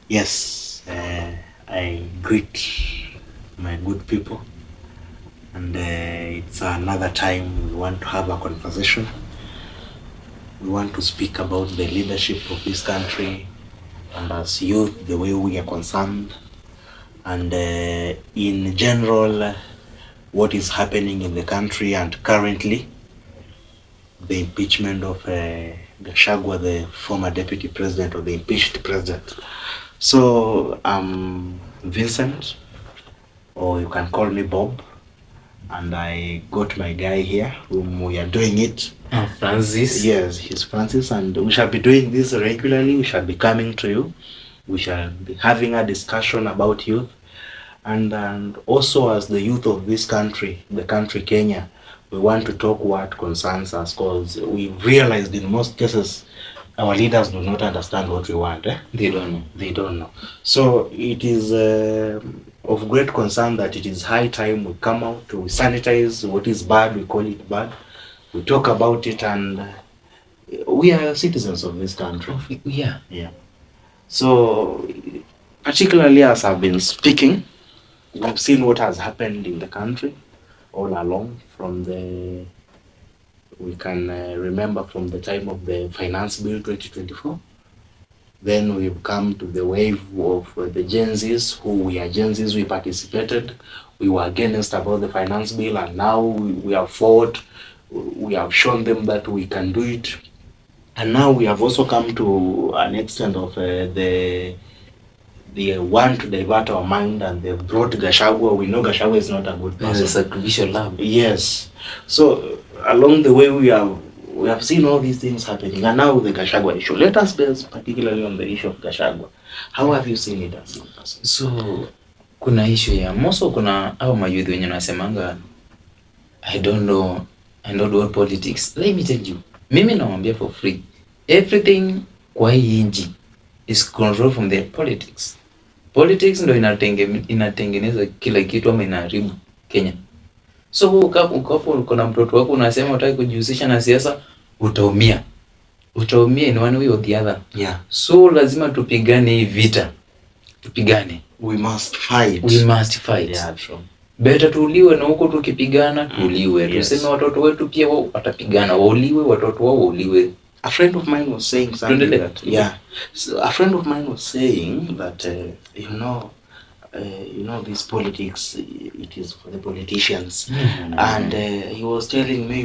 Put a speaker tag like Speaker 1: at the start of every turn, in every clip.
Speaker 1: Yes, I greet my good people, and it's another time we want to have a conversation. We want to speak about the leadership of this country, and as youth, the way we are concerned, and in general, what is happening in the country, and currently, the impeachment of Gachagua, the former deputy president, or the impeached president. So, Vincent, or you can call me Bob, and I got my guy here whom we are doing it.
Speaker 2: Francis.
Speaker 1: Yes, he's Francis, and we shall be doing this regularly. We shall be coming to you. We shall be having a discussion about youth, and also as the youth of this country, the country Kenya, we want to talk what concerns us, because we realized in most cases our leaders do not understand what we want.
Speaker 2: They don't know.
Speaker 1: They don't know. So it is of great concern that it is high time we come out to sanitize what is bad. We call it bad. We talk about it, and we are citizens of this country.
Speaker 2: Yeah.
Speaker 1: So particularly as I've been speaking, we've seen what has happened in the country all along we can remember from the time of the Finance Bill 2024. Then we've come to the wave of the Gen Zs, who we are Gen Zs, we participated. We were against about the Finance Bill, and now we have fought. We have shown them that we can do it. And now we have also come to an extent of they want to divert our mind, and they've brought Gachagua. We know Gachagua is not a good person.
Speaker 2: It's a sacrificial lamb.
Speaker 1: Yes. So along the way we have seen all these things happening, and now the Gachagua issue. Let us base particularly on the issue of Gachagua. How have you seen it as a person?
Speaker 2: So kuna issue ya moso, kuna au mayudhi wenye nasemanga I don't know what politics. Let me tell you, mimi nawaambia for free, everything kwa hii nchi is controlled from the politics. Politics ndo inatengeneza kila kitu ama inaharibu Kenya. So uko na mtoto wako unasema unataka kujihusisha na siasa, utaumia in one way or the other.
Speaker 1: Yeah.
Speaker 2: So lazima tupigane hii vita.
Speaker 1: We must fight.
Speaker 2: Yeah, true. Better tuuliwe na huko tukipigana tuuliwe. Tuseme watoto wetu pia wao watapigana, wauliwe, watoto wao wauliwe.
Speaker 1: A friend of mine was saying something that, so a friend of mine was saying that this politics, it is for the politicians. And he was telling me,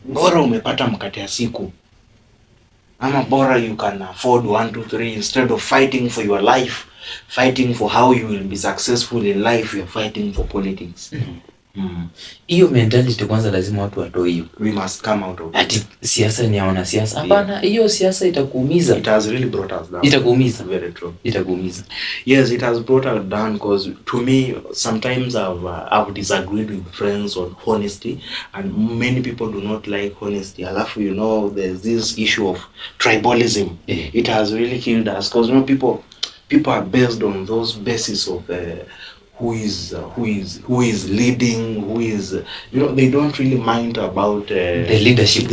Speaker 1: bora umepata mkate ya siku, ama bora you can afford 1, 2, 3, instead of fighting for your life, fighting for how you will be successful in life, you're fighting for politics.
Speaker 2: Hiyo mentality kwanza lazima watu watoe hiyo.
Speaker 1: We must come out of
Speaker 2: ati siasa ni haona siasa. Hapana, hiyo siasa itakuumiza.
Speaker 1: It has really brought us down.
Speaker 2: Itakuumiza.
Speaker 1: Very true.
Speaker 2: Itakuumiza.
Speaker 1: Yes, it has brought us down, because to me sometimes I've disagreed with friends on honesty, and many people do not like honesty. Alafu there's this issue of tribalism. It has really killed us, because people are based on those basis of who is leading, who is they don't really mind about
Speaker 2: the leadership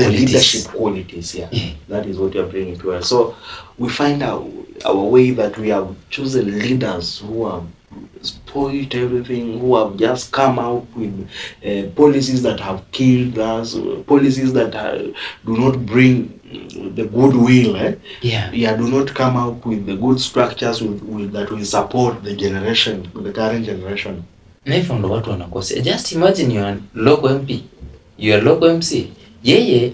Speaker 1: qualities. That is what you are bringing to us. So we find our way that we have chosen leaders who have spoiled everything, who have just come out with policies that have killed us, policies that do not bring the goodwill. Do not come out with the good structures that will support the current generation.
Speaker 2: Na hivyo ndo watu wanakosea. Just imagine you are local MP, you are local MC. Yeye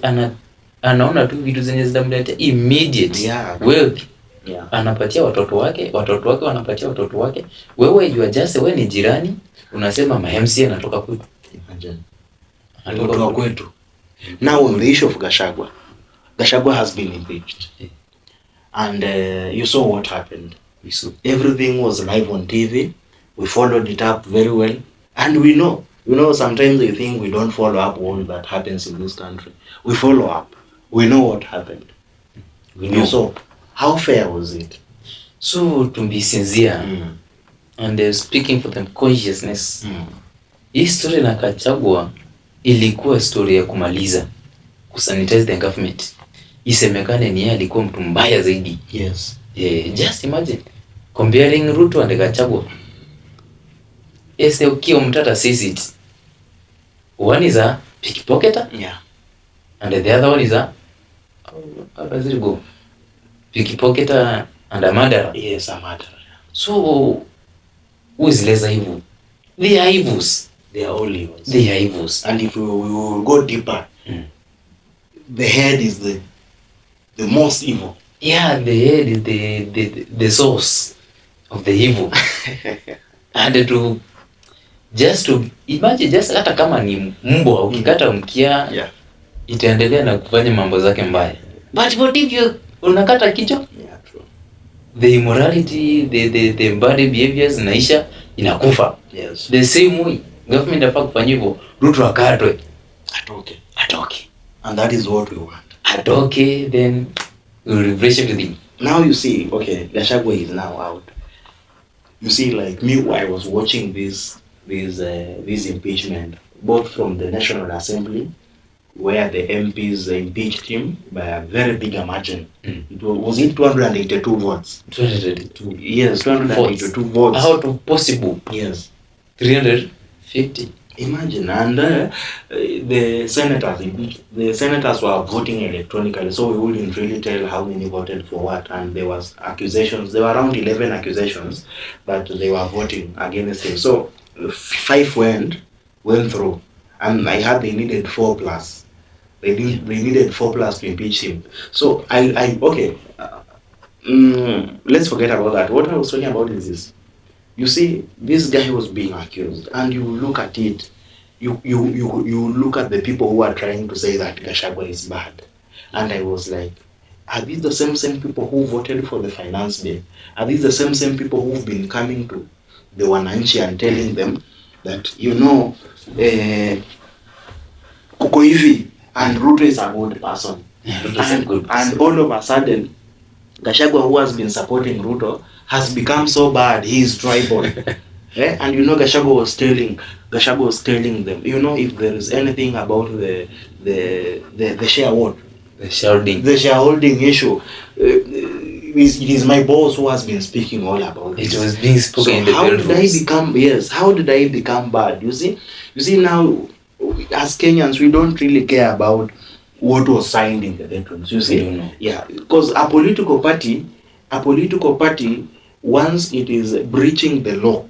Speaker 2: anaona tu vitu zenye zitamletea immediate wealth. Anapatia watoto wake wanapatia watoto wake. Wewe you are just, wewe ni jirani, unasema MC anatoka kwetu.
Speaker 1: Imagine. Anatoka kwetu. Now on the issue of Gachagua has been impeached. And you saw what happened. Everything was live on TV. We followed it up very well. And we know, sometimes they think we don't follow up all that happens in this country. We follow up. We know what happened. We know. So, how fair was it?
Speaker 2: So, to be sincere, and speaking for the consciousness, hii story na Gachagua ilikuwa story ya kusanitize the government. Isemekane ni yeye alikuwa mtu mbaya zaidi.
Speaker 1: Yes.
Speaker 2: Just imagine comparing Ruto and Gachagua. Yes, ukiwa mtata says it. One is a pickpocketer.
Speaker 1: Yeah.
Speaker 2: And the other one is a, how does it go? Pickpocketer and a murderer.
Speaker 1: Yes, a murderer.
Speaker 2: So who is less evil? They are evils.
Speaker 1: They are all evils.
Speaker 2: They are evils.
Speaker 1: And if we will go deeper, the head is the most evil.
Speaker 2: Yeah, the head is the source of the evil. And to imagine, just hata kama ni mbwa ukikata mkia,
Speaker 1: yeah,
Speaker 2: itaendelea na kufanya mambo zake mbaya. But what if you unakata kichwa?
Speaker 1: Yeah, true.
Speaker 2: The immorality, the bad behaviors inaisha, inakufa.
Speaker 1: Yes.
Speaker 2: The same way government inafaa kufanya hivyo, Ruto akatwe. Atoke.
Speaker 1: And that is what we want.
Speaker 2: Atoke, then we will refresh everything.
Speaker 1: Now you see, okay, Gachagua is now out. You see, like me, I was watching this impeachment, both from the National Assembly, where the MPs impeached him by a very big margin. Was it 282 votes?
Speaker 2: 282.
Speaker 1: Yes, 282 votes.
Speaker 2: Out of possible.
Speaker 1: Yes.
Speaker 2: 350.
Speaker 1: Imagine, and the senators were voting electronically, so we wouldn't really tell how many voted for what. And there was accusations. There were around 11 accusations that they were voting against him. So 5 went through, and I heard they needed 4+. They needed 4+ to impeach him. So okay. Let's forget about that. What I was talking about is this. You see, this guy was being accused, and you look at it, you look at the people who are trying to say that Gachagua is bad, and I was like, are these the same people who voted for the finance bill? Are these the same people who've been coming to the Wananchi and telling them that, kuko hivi, and Ruto is a good person, and all of a sudden, Gachagua, who has been supporting Ruto, has become so bad. He is tribal. And Gachagua was telling them, if there is anything about the shareholding issue, it is my boss who has been speaking all about it.
Speaker 2: It was being spoken in the bedrooms.
Speaker 1: How did I become bad? You see now, as Kenyans, we don't really care about what was signed in the bedrooms. You see, yeah, because a political party, once it is breaching the law,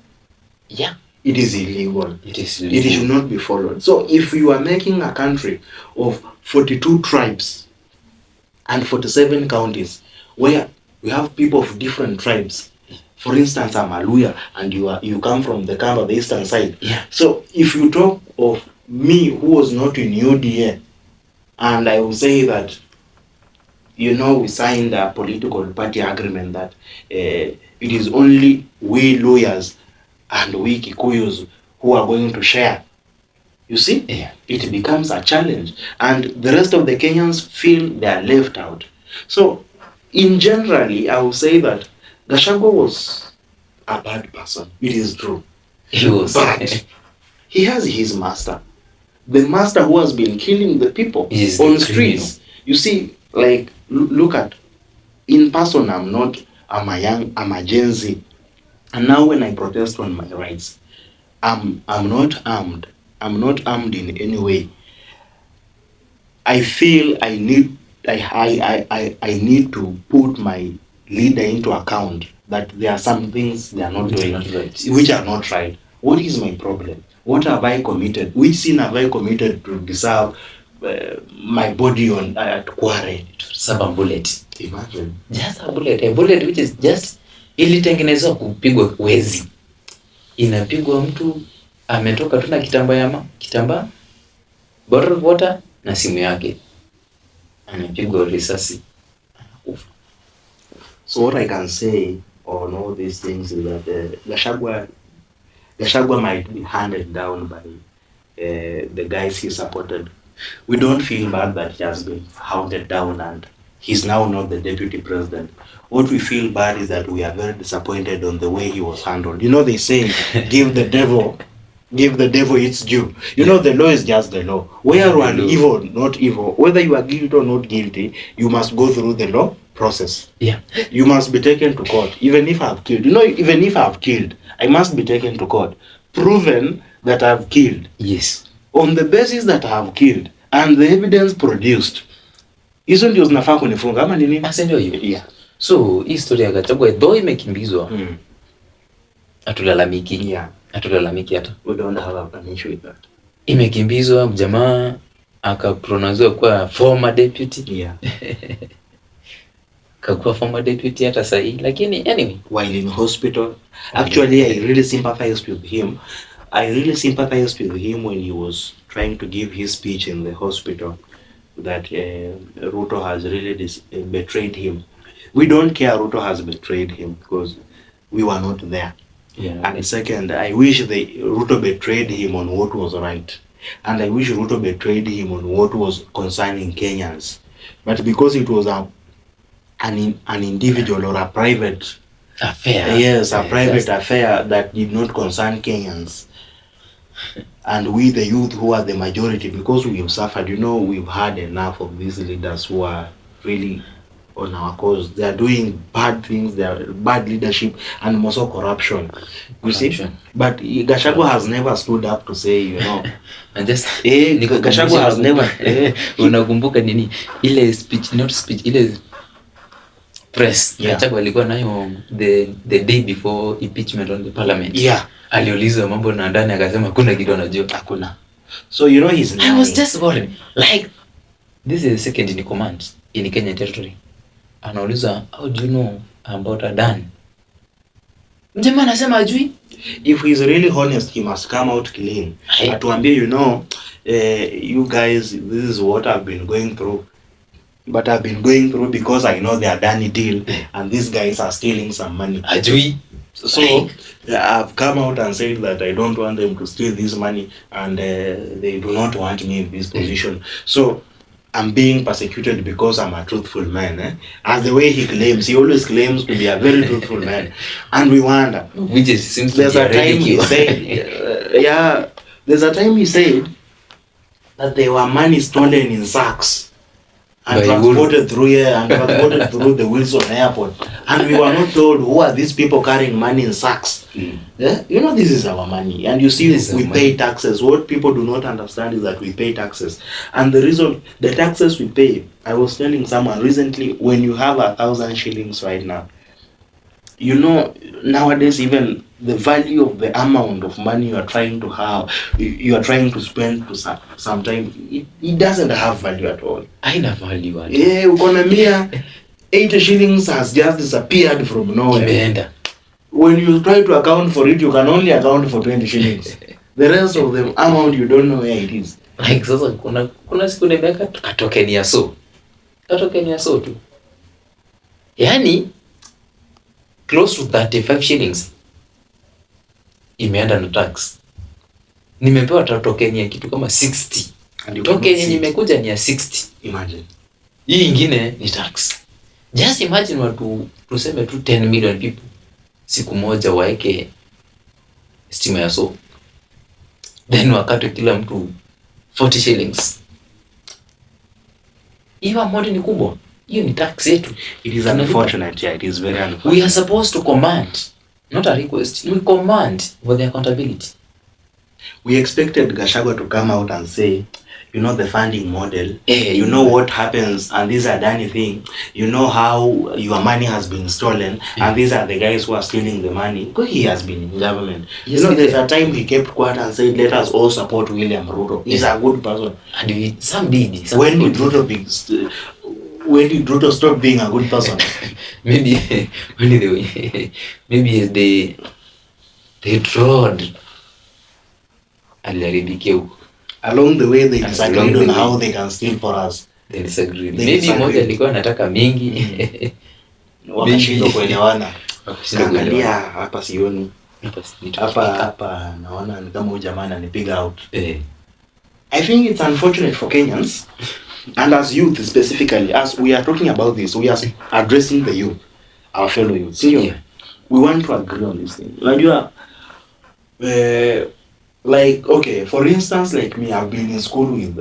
Speaker 2: yeah,
Speaker 1: it is illegal.
Speaker 2: It should
Speaker 1: not be followed. So if you are making a country of 42 tribes and 47 counties, where we have people of different tribes, for instance, I'm a Luya, and you come from the camp of the eastern side.
Speaker 2: Yeah.
Speaker 1: So if you talk of me, who was not in UDA, and I will say that, we signed a political party agreement that it is only we lawyers and we Kikuyus who are going to share. You see?
Speaker 2: Yeah.
Speaker 1: It becomes a challenge. And the rest of the Kenyans feel they are left out. So, in generally, I will say that Gachagua was a bad person. It is true.
Speaker 2: He was.
Speaker 1: But he has his master. The master who has been killing the people on streets. You see, like, look at, in person, I'm a Gen Z. And now when I protest on my rights, I'm not armed. I'm not armed in any way. I feel I need to put my leader into account that there are some things they are not doing, which are not right. What is my problem? What have I committed? Which sin have I committed to deserve my body on at quarry?
Speaker 2: Serve a bullet.
Speaker 1: Imagine.
Speaker 2: Just a bullet which is just ilitengenezwa kupigwa wezi. Inapigwa mtu ametoka tu na kitambaa, bottle of water na simu yake, anapigwa risasi.
Speaker 1: So what I can say on all these things is that Gachagua might be handed down by the guys he supported. We don't feel bad that he has been hounded down and he's now not the deputy president. What we feel bad is that we are very disappointed on the way he was handled. They say, give the devil its due. The law is just the law. Where you are evil, not evil, whether you are guilty or not guilty, you must go through the law process.
Speaker 2: Yeah.
Speaker 1: You must be taken to court, even if I've killed. You know, even if I've killed, I must be taken to court, proven that I've killed.
Speaker 2: Yes.
Speaker 1: On the basis that I have killed and the evidence produced, hizo ndio zinafaa kunifunga ama ni nini?
Speaker 2: Asa ndio hiyo.
Speaker 1: Yeah.
Speaker 2: So hii story ya Gachagua though imekimbizwa, hatulalamiki.
Speaker 1: Yeah.
Speaker 2: Hatulalamiki hata.
Speaker 1: We don't have an issue with that.
Speaker 2: Imekimbizwa, jamaa akapronouncewa kuwa former deputy.
Speaker 1: Yeah.
Speaker 2: Kakuwa former deputy hata sahi, lakini anyway,
Speaker 1: while in hospital, actually I really sympathized with him. I really sympathized with him when he was trying to give his speech in the hospital that Ruto has really betrayed him. We don't care Ruto has betrayed him because we were not there.
Speaker 2: Yeah.
Speaker 1: And second, I wish Ruto betrayed him on what was right. And I wish Ruto betrayed him on what was concerning Kenyans. But because it was an individual or a private
Speaker 2: affair.
Speaker 1: Yes, a private affair that did not concern Kenyans. And we, the youth who are the majority, because we have suffered, you know, we've had enough of these leaders who are really on our cause. They are doing bad things, they are bad leadership, and also corruption. You see? But Gachagua has never stood up to say, you know.
Speaker 2: And just
Speaker 1: Gachagua has never.
Speaker 2: Unakumbuka nini? Ile speech, not speech, ile press.
Speaker 1: Yeah.
Speaker 2: Gachagua alikuwa nayo the day before impeachment on the parliament.
Speaker 1: Yeah.
Speaker 2: Aliulizwa mambo na ndani akasema kuna kitu anajua.
Speaker 1: Hakuna. So you know he's
Speaker 2: I was just worried. Like, this is the second in command in Kenyan territory. Anauliza, how do you know about Adan? Mjema anasema ajui.
Speaker 1: If he's really honest, he must come out clean. Atuambie, you know, you guys, this is what I've been going through. But I've been going through because I know the Adani deal and these guys are stealing some money.
Speaker 2: Ajui.
Speaker 1: So I've come out and said that I don't want them to steal this money and they do not want me in this position. So I'm being persecuted because I'm a truthful man. As the way he claims, he always claims to be a very truthful man. And we wonder.
Speaker 2: Which is seems
Speaker 1: there's a time he said, there's a time he said that there were money stolen in sacks. And transported through here and transported through the Wilson airport. And we were not told who are these people carrying money in sacks. Yeah? You know, this is our money. And you see, we pay taxes. What people do not understand is that we pay taxes. And the reason, the taxes we pay, I was telling someone recently, when you have 1,000 shillings right now, you know, nowadays even the value of the amount of money you are trying to have, you are trying to spend to sometimes, it doesn't have value at all.
Speaker 2: Haina value.
Speaker 1: Yeah, ukona 80 shillings has just disappeared from nowhere.
Speaker 2: Imeenda.
Speaker 1: When you try to account for it, you can only account for 20 shillings. The rest of the amount, you don't know where it is.
Speaker 2: Like, sasa kuna siku nimeka katokeni ya so. Katokeni ya so tu. Yani, close to 35 shillings imeenda na tax. Nimepewa tokeni ya kitu kama 60. Tokeni nimekuja ni ya 60.
Speaker 1: Imagine.
Speaker 2: Hii ingine ni tax. Just imagine watu tuseme tu 10 million people siku moja waeke stima ya so. Then wakati kila mtu 40 shillings. Hiyo amount ni kubwa. Hiyo ni tax yetu.
Speaker 1: It is unfortunate, yeah, it is very unfortunate.
Speaker 2: We are supposed to command, not a request. We command for the accountability.
Speaker 1: We expected Gachagua to come out and say, you know, the funding model, you know what happens, and these are done thing, you know how your money has been stolen, and these are the guys who are stealing the money. Because he has been in government. You know, there's a time he kept quiet and said, let us all support William Ruto. He's a good person.
Speaker 2: And some did.
Speaker 1: When did Ruto stop being a good person?
Speaker 2: Maybe they trod aliharibikia huko.
Speaker 1: Along the way they disagreed on how they can steal for us.
Speaker 2: They disagreed. Maybe moja alikuwa anataka mingi.
Speaker 1: Wakashindwa kuelewana. Angalia hapa sioni. Hapa naona ni kama huyu jamaa ananipiga out. I think it's unfortunate for Kenyans and as youth specifically, as we are talking about this, we are addressing the youth, our fellow youth. See, we want to agree on this thing. Like, okay, for instance, like me, I've been in school with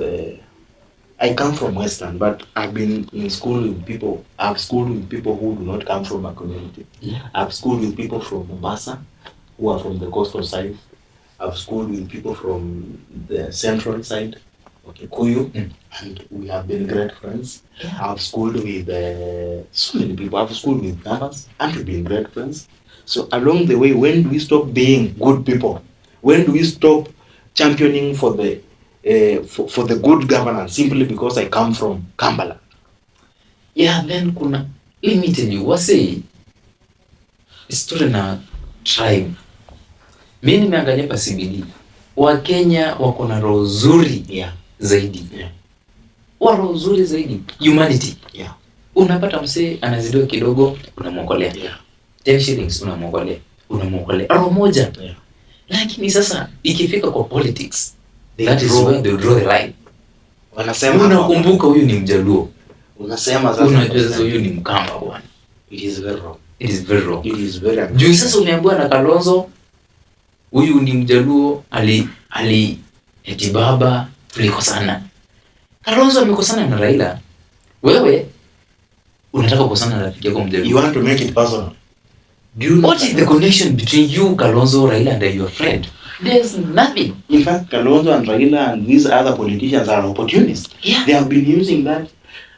Speaker 1: I come from Western, but I've been in school with people. I've schooled with people who do not come from a community.
Speaker 2: Yeah.
Speaker 1: I've schooled with people from Mombasa, who are from the coastal side. I've schooled with people from the central side, okay, Kuyu, and we have been great friends.
Speaker 2: Yeah.
Speaker 1: I've schooled with so many people. I've schooled with farmers, and we've been great friends. So along the way, when do we stop being good people? When do we stop championing for the for the good governance simply because I come from Kampala?
Speaker 2: Yeah, then kuna, let me tell you, wase story na tribe. Mimi nimeangalia pa CBD. Wakenya wako na roho nzuri zaidi.
Speaker 1: Yeah.
Speaker 2: Roho nzuri zaidi. Humanity.
Speaker 1: Yeah.
Speaker 2: Unapata msee anazidiwa kidogo unamwokolea.
Speaker 1: Yeah.
Speaker 2: 10 shillings unamwokolea. Roho moja.
Speaker 1: Yeah.
Speaker 2: Lakini sasa ikifika kwa politics, that is where they draw the line.
Speaker 1: Wanasema
Speaker 2: unakumbuka huyu ni Mjaluo.
Speaker 1: Unasema sasa
Speaker 2: unajua sasa huyu ni Mkamba bwana.
Speaker 1: It is very wrong.
Speaker 2: It is very wrong.
Speaker 1: It is very wrong.
Speaker 2: Juu sasa umeambiwa na Kalonzo huyu ni Mjaluo, eti baba tulikosana. Kalonzo amekosana na Raila. Wewe unataka kukosana na rafiki yako Mjaluo.
Speaker 1: You want to make it personal.
Speaker 2: What is the connection between you, Kalonzo, Raila and your friend? There's nothing.
Speaker 1: In fact, Kalonzo and Raila and these other politicians are opportunists.
Speaker 2: Yeah.
Speaker 1: They have been using that.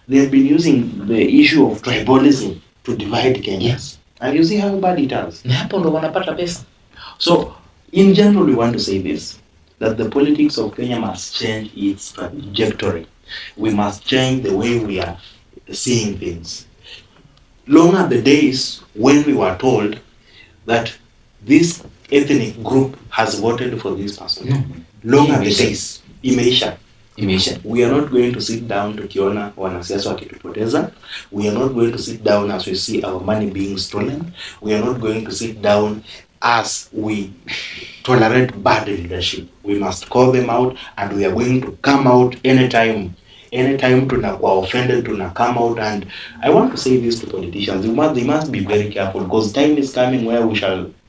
Speaker 1: They have been using the issue of tribalism to divide Kenyans.
Speaker 2: Yes.
Speaker 1: And you see how bad it is.
Speaker 2: Na hapo ndo wanapata pesa.
Speaker 1: So, in general, we want to say this, that the politics of Kenya must change its trajectory. We must change the way we are seeing things. Long are the days when we were told that this ethnic group has voted for this person.
Speaker 2: No.
Speaker 1: Long are the days. Imeisha. We are not going to sit down tukiona wanasiasa wakitupoteza. We are not going to sit down as we see our money being stolen. We are not going to sit down as we tolerate bad leadership. We must call them out, and we are going to come out anytime tunakuwa offended, tuna come out. And I want to say this to politicians, they must be very careful, because time is coming where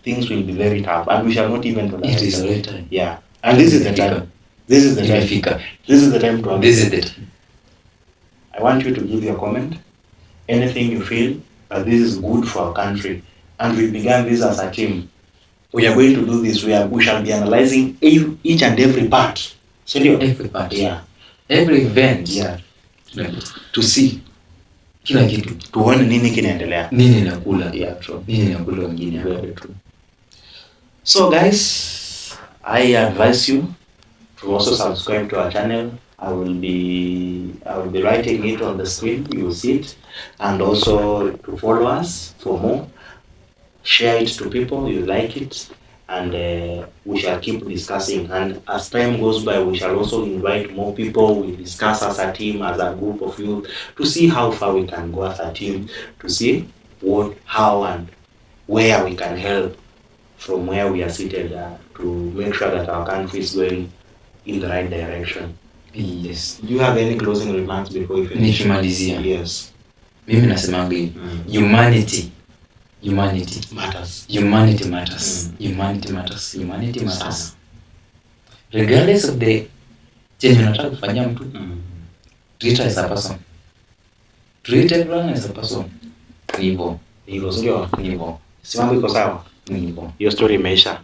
Speaker 1: things will be very tough, and we shall not even tolerate.
Speaker 2: It is the right time.
Speaker 1: Yeah, and this is the time. This is the time. This is the time to.
Speaker 2: This is it.
Speaker 1: I want you to give your comment. Anything you feel that this is good for our country, and we began this as a team. We are going to do this. We shall be analyzing each and every part.
Speaker 2: Every part.
Speaker 1: Yeah.
Speaker 2: Every event.
Speaker 1: Yeah.
Speaker 2: To see kila kitu.
Speaker 1: Tuone nini kinaendelea.
Speaker 2: Nini nakula.
Speaker 1: Yeah, true.
Speaker 2: Nini nakula wengine.
Speaker 1: Very true. So guys, I advise you to also subscribe to our channel. I will be writing it on the screen. You will see it, and also to follow us for more. Share it to people you like it, and we shall keep discussing. And as time goes by, we shall also invite more people. We discuss as a team, as a group of youth, to see how far we can go as a team, to see what, how, and where we can help from where we are seated to make sure that our country is going in the right direction.
Speaker 2: Yes.
Speaker 1: Do you have any closing remarks before we finish?
Speaker 2: Nikimalizia.
Speaker 1: Yes.
Speaker 2: Mimi nasemanga humanity matters. Humanity matters. Humanity matters. Humanity matters. Regardless of the change unataka kufanyia mtu, treat her as a person. Treat everyone as a person. Hivyo.
Speaker 1: Hivyo sio?
Speaker 2: Hivyo.
Speaker 1: Si mambo iko sawa?
Speaker 2: Hivyo.
Speaker 1: Hiyo story imeisha.